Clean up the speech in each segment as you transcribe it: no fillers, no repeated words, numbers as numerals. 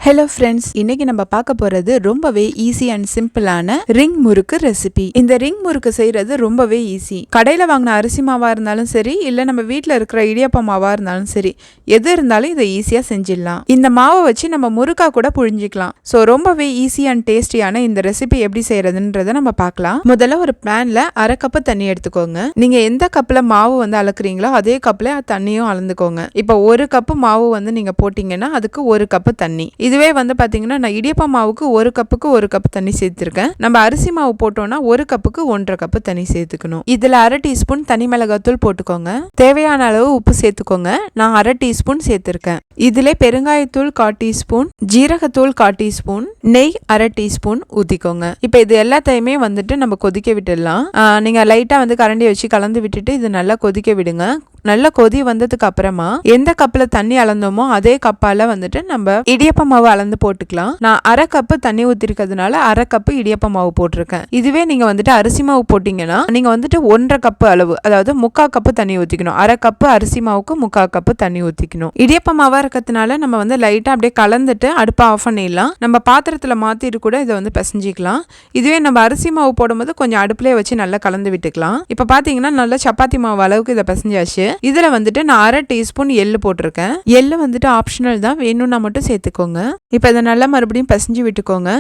Hello friends, இன்னைக்கு நம்ம பார்க்க போறது ரொம்பவே ஈஸி அண்ட் சிம்பிளான ரிங் முறுக்கு ரெசிபி. இந்த ரிங் முறுக்கு செய்யறது ரொம்பவே ஈஸி. கடையில வாங்கின அரிசி மாவா இருந்தாலும் சரி, இல்ல நம்ம வீட்டில் இருக்கிற இடியாப்ப மாவா இருந்தாலும் சரி, எது இருந்தாலும் இதை ஈஸியா செஞ்சிடலாம். இந்த மாவை வச்சு நம்ம முறுக்கா கூட புழிஞ்சிக்கலாம். ஸோ ரொம்பவே ஈஸி அண்ட் டேஸ்டியான இந்த ரெசிபி எப்படி செய்யறதுன்றதை நம்ம பார்க்கலாம். முதல்ல ஒரு பேன்ல 1/2 கப்பு தண்ணி எடுத்துக்கோங்க. நீங்க எந்த கப்ல மாவு அளக்குறீங்களோ அதே கப்ல தண்ணியும் அளந்துக்கோங்க. இப்போ 1 கப்பு மாவு நீங்க போட்டீங்கன்னா அதுக்கு 1 கப்பு தண்ணி. இதுவே பாத்தீங்கன்னா நான் இடியப்ப மாவுக்கு 1 கப்புக்கு 1 கப் தண்ணி சேர்த்திருக்கேன். நம்ம அரிசி மாவு போட்டோம்னா 1 கப்புக்கு 1.5 கப்பு தண்ணி சேர்த்துக்கணும். இதுல 1/2 டீஸ்பூன் தனி மிளகாத்தூள் போட்டுக்கோங்க. தேவையான அளவு உப்பு சேர்த்துக்கோங்க. நான் 1/2 டீஸ்பூன் சேர்த்திருக்கேன். இதுல பெருங்காயத்தூள் 1/4 டீஸ்பூன், ஜீரகத்தூள் 1/4 டீஸ்பூன், நெய் 1/2 டீஸ்பூன் ஊத்திக்கோங்க. இப்ப இது எல்லாத்தையுமே நம்ம கொதிக்க விட்டுடலாம். நீங்க லைட்டா கரண்டி வச்சு கலந்து விட்டுட்டு இது நல்லா கொதிக்க விடுங்க. நல்ல கொதி வந்ததுக்கு அப்புறமா எந்த கப்ல தண்ணி அளந்தோமோ அதே கப்பால நம்ம இடியப்ப மாவு அளந்து போட்டுக்கலாம். நான் 1/2 கப்பு தண்ணி ஊத்திருக்கிறதுனால 1/2 கப்பு இடியப்ப மாவு போட்டிருக்கேன். இதுவே நீங்க அரிசி மாவு போட்டீங்கன்னா நீங்க 1.5 கப்பு அளவு, அதாவது 3/4 கப்பு தண்ணி ஊத்திக்கணும். 1/2 கப்பு அரிசி மாவுக்கு 3/4 கப்பு தண்ணி ஊத்திக்கணும். இடியப்ப மாவா இருக்கிறதுனால நம்ம லைட்டா அப்படியே கலந்துட்டு அடுப்பை ஆஃப் பண்ணிடலாம். நம்ம பாத்திரத்துல மாத்திட்டு கூட இதை பிசைஞ்சிக்கலாம். இதுவே நம்ம அரிசி மாவு போடும்போது கொஞ்சம் அடுப்புலயே வச்சு நல்லா கலந்து விட்டுக்கலாம். இப்ப பாத்தீங்கன்னா நல்லா சப்பாத்தி மாவு அளவுக்கு இதை பிசைஞ்சாச்சு. இதுல நான் 1/2 டீஸ்பூன் எள்ளு போட்டிருக்கேன். எள்ளு ஆப்ஷனல் தான், வேணும்னா மட்டும் சேர்த்துக்கோங்க. இப்போ இதை நல்லா மறுபடியும் பிசைஞ்சு விட்டுக்கோங்க.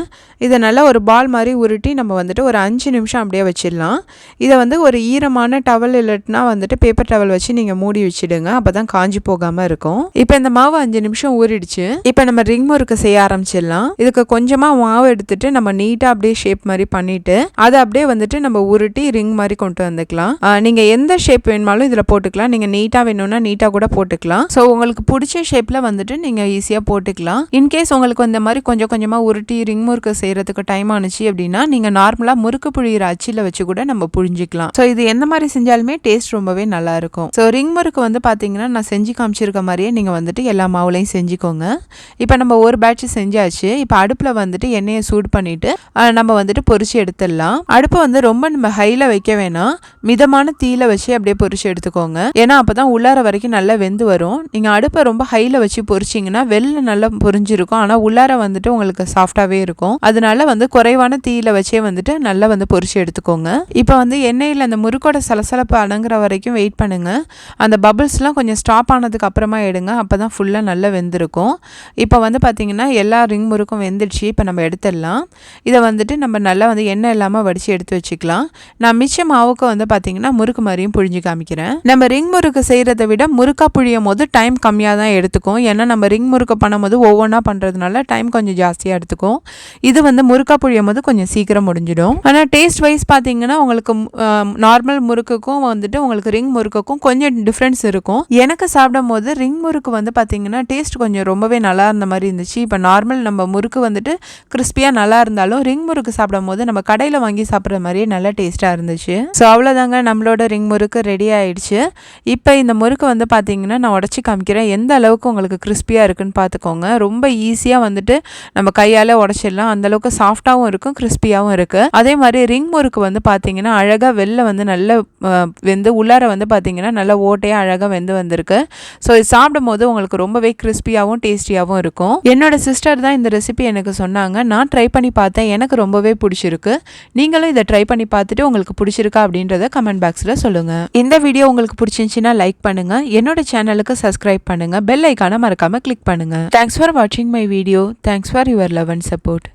இதை நல்லா ஒரு பால் மாதிரி உருட்டி நம்ம ஒரு 5 நிமிஷம் அப்படியே வச்சிடலாம். இதை ஒரு ஈரமான டவல் இல்லைன்னா பேப்பர் டவல் வச்சு நீங்க மூடி வச்சிடுங்க. அப்பதான் காஞ்சி போகாம இருக்கும். இப்போ இந்த மாவு 5 நிமிஷம் ஊறிடுச்சு. இப்போ நம்ம ரிங் முறுக்கு செய்ய ஆரம்பிச்சிடலாம். இதுக்கு கொஞ்சமா மாவு எடுத்துட்டு நம்ம நீட்டா அப்படியே ஷேப் மாதிரி பண்ணிட்டு அதை அப்படியே நம்ம உருட்டி ரிங் மாதிரி கொண்டு வந்துக்கலாம். நீங்க எந்த ஷேப் வேணுமாலும் இதுல போட்டுக்கலாம். நீங்க நீட்டா வேணும்னா நீட்டா கூட போட்டுக்கலாம். ஸோ உங்களுக்கு பிடிச்ச ஷேப்ல நீங்க ஈஸியா போட்டுக்கலாம். இன்கேஸ் உங்களுக்கு இந்த மாதிரி கொஞ்சம் கொஞ்சமா உருட்டி ரிங் முறுக்கு செய்யறதுக்கு டைம் ஆனிச்சு அப்படின்னா நீங்க நார்மலா முறுக்கு புழியிற அச்சில வச்சு கூட நம்ம புழிஞ்சிக்கலாம். ஸோ இது எந்த மாதிரி செஞ்சாலுமே டேஸ்ட் ரொம்பவே நல்லா இருக்கும். ஸோ ரிங் முறுக்கு பாத்தீங்கன்னா நான் செஞ்சு காமிச்சிருக்க மாதிரியே நீங்க எல்லா மாவுலையும் செஞ்சுக்கோங்க. இப்போ நம்ம ஒரு பேட்ச் செஞ்சாச்சு. இப்போ அடுப்புல எண்ணெயை சூடு பண்ணிட்டு நம்ம பொரிச்சு எடுத்துடலாம். அடுப்பை ரொம்ப நம்ம ஹைல வைக்க வேணாம், மிதமான தீயில வச்சு அப்படியே பொரிச்சு எடுத்துக்கோங்க. ஏன்னா அப்பதான் உள்ளார வரைக்கும் நல்லா வெந்து வரும். நீங்க அடுப்பை ரொம்ப ஹைல வச்சு பொரிச்சிங்கன்னா வெளில நல்லா பொரிஞ்சிருக்கும், ஆனா உள்ளார உங்களுக்கு சாஃப்டாவே இருக்கும். அதனால குறைவான தீயில வச்சே நல்லா பொரிச்சு எடுத்துக்கோங்க. இப்போ எண்ணெயில அந்த முறுக்கோட சலசலப்பு அடங்குற வரைக்கும் வெயிட் பண்ணுங்க. அந்த பபிள்ஸ்லாம் கொஞ்சம் ஸ்டாப் ஆனதுக்கு அப்புறமா எடுங்க. அப்பதான் ஃபுல்லா நல்லா வெந்திருக்கும். இப்போ பாத்தீங்கன்னா எல்லா ரிங் முறுக்கும் வெந்துடுச்சு. இப்போ நம்ம எடுத்துடலாம். இதை நம்ம நல்லா எண்ணெய் இல்லாம வடிச்சு எடுத்து வச்சுக்கலாம். நான் மிச்ச மாவுக்கு பாத்தீங்கன்னா முறுக்கு மாதிரியும் புழிஞ்சு காமிக்கிறேன். நம்ம ரிங் முறுக்கு செய்யறதை விட முறுக்கா புழியும் போது டைம் கம்மியாக தான் எடுத்துக்கும். ஏன்னா நம்ம ரிங் முறுக்கு பண்ணும்போது ஒவ்வொன்றா பண்றதுனால டைம் கொஞ்சம் ஜாஸ்தியாக எடுத்துக்கும். இது முறுக்கா புழியும் போது கொஞ்சம் சீக்கிரம் முடிஞ்சிடும். ஆனால் டேஸ்ட் வைஸ் பார்த்தீங்கன்னா உங்களுக்கு நார்மல் முறுக்குக்கும் உங்களுக்கு ரிங் முறுக்குக்கும் கொஞ்சம் டிஃப்ரென்ஸ் இருக்கும். எனக்கு சாப்பிடும் போது ரிங் முறுக்கு பார்த்தீங்கன்னா டேஸ்ட் கொஞ்சம் ரொம்பவே நல்லா இருந்த மாதிரி இருந்துச்சு. இப்போ நார்மல் நம்ம முறுக்கு கிறிஸ்பியாக நல்லா இருந்தாலும் ரிங் முறுக்கு சாப்பிடும் போது நம்ம கடையில் வாங்கி சாப்பிட்ற மாதிரியே நல்லா டேஸ்ட்டாக இருந்துச்சு. ஸோ அவ்வளோதாங்க, நம்மளோட ரிங் முறுக்கு ரெடி ஆயிடுச்சு. இப்போ இந்த முறுக்கு பார்த்தீங்கன்னா நான் உடச்சி காமிக்கிறேன். எந்த அளவுக்கு உங்களுக்கு கிறிஸ்பியாக இருக்குன்னு பார்த்துக்கோங்க. ரொம்ப ஈஸியாக நம்ம கையால் உடச்சிடலாம். அந்த அளவுக்கு சாஃப்டாகவும் இருக்கும், கிறிஸ்பியாகவும் இருக்குது. அதே மாதிரி ரிங் முறுக்கு பார்த்தீங்கன்னா அழகாக வெளில நல்ல வெந்து உள்ளார பார்த்தீங்கன்னா நல்லா ஓட்டையாக அழகாக வெந்து வந்திருக்கு. ஸோ இது சாப்பிடும் போது உங்களுக்கு ரொம்பவே கிறிஸ்பியாகவும் டேஸ்டியாகவும் இருக்கும். என்னோட சிஸ்டர் தான் இந்த ரெசிபி எனக்கு சொன்னாங்க. நான் ட்ரை பண்ணி பார்த்தேன், எனக்கு ரொம்பவே பிடிச்சிருக்கு. நீங்களும் இதை ட்ரை பண்ணி பார்த்துட்டு உங்களுக்கு பிடிச்சிருக்கா அப்படின்றத கமெண்ட் பாக்ஸில் சொல்லுங்க. இந்த வீடியோ உங்களுக்கு பிடிச்சிருந்துச்சுன்னா லைக் பண்ணுங்க, என்னோட சேனலுக்கு சப்ஸ்கிரைப் பண்ணுங்க, பெல் ஐகானை மறக்காம கிளிக் பண்ணுங்க. தேங்க்ஸ் ஃபார் வாட்சிங் my video. Thanks for your love and support.